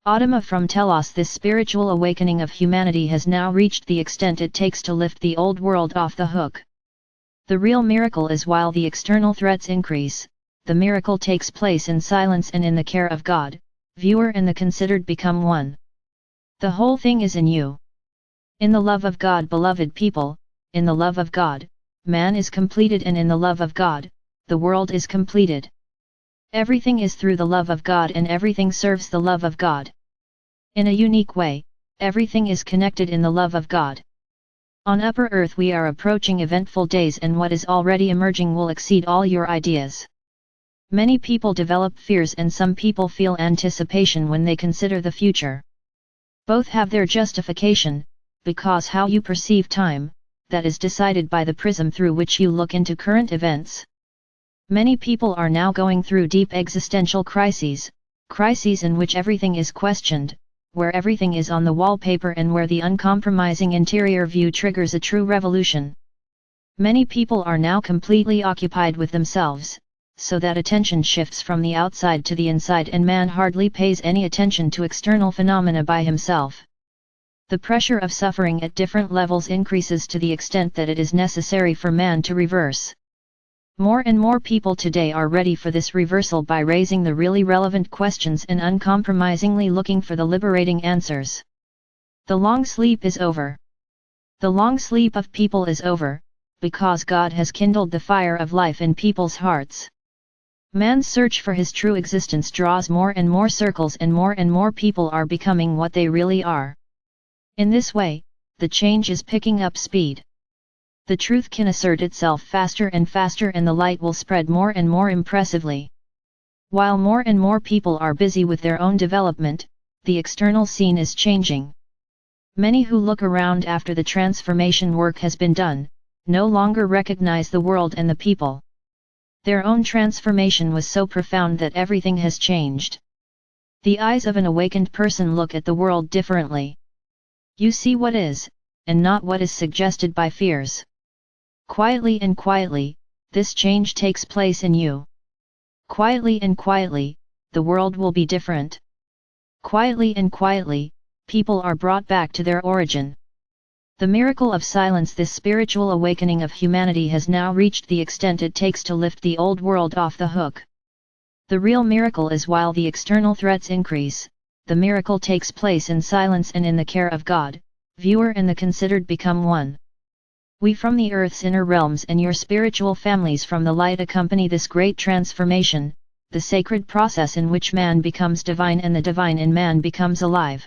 Adama from Telos. This spiritual awakening of humanity has now reached the extent it takes to lift the old world off the hook. The real miracle is while the external threats increase, the miracle takes place in silence and in the care of God. Viewer and the considered become one. The whole thing is in you. In the love of God, beloved people, in the love of God, man is completed, and in the love of God, the world is completed. Everything is through the love of God, and everything serves the love of God. In a unique way, everything is connected in the love of God. On upper earth we are approaching eventful days, and what is already emerging will exceed all your ideas. Many people develop fears, and some people feel anticipation when they consider the future. Both have their justification, because how you perceive time, that is decided by the prism through which you look into current events. Many people are now going through deep existential crises in which everything is questioned, where everything is on the wallpaper, and where the uncompromising interior view triggers a true revolution. Many people are now completely occupied with themselves, so that attention shifts from the outside to the inside, and man hardly pays any attention to external phenomena by himself. The pressure of suffering at different levels increases to the extent that it is necessary for man to reverse. More and more people today are ready for this reversal by raising the really relevant questions and uncompromisingly looking for the liberating answers. The long sleep is over. The long sleep of people is over, because God has kindled the fire of life in people's hearts. Man's search for his true existence draws more and more circles, and more people are becoming what they really are. In this way, the change is picking up speed. The truth can assert itself faster and faster, and the light will spread more and more impressively. While more and more people are busy with their own development, the external scene is changing. Many who look around after the transformation work has been done, no longer recognize the world and the people. Their own transformation was so profound that everything has changed. The eyes of an awakened person look at the world differently. You see what is, and not what is suggested by fears. Quietly and quietly, this change takes place in you. Quietly and quietly, the world will be different. Quietly and quietly, people are brought back to their origin. The miracle of silence, this spiritual awakening of humanity, has now reached the extent it takes to lift the old world off the hook. The real miracle is while the external threats increase, the miracle takes place in silence and in the care of God. Viewer and the considered become one. We from the earth's inner realms and your spiritual families from the light accompany this great transformation, the sacred process in which man becomes divine and the divine in man becomes alive.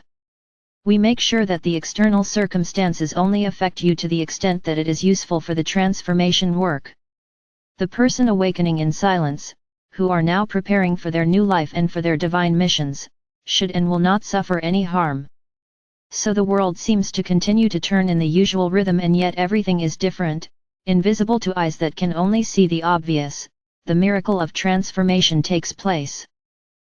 We make sure that the external circumstances only affect you to the extent that it is useful for the transformation work. The person awakening in silence, who are now preparing for their new life and for their divine missions, should and will not suffer any harm. So the world seems to continue to turn in the usual rhythm, and yet everything is different, invisible to eyes that can only see the obvious. The miracle of transformation takes place.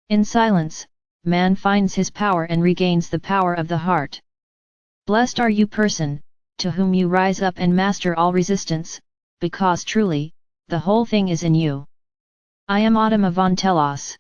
In silence, man finds his power and regains the power of the heart. Blessed are you, person, to whom you rise up and master all resistance, because truly, the whole thing is in you. I am Adama von Telos.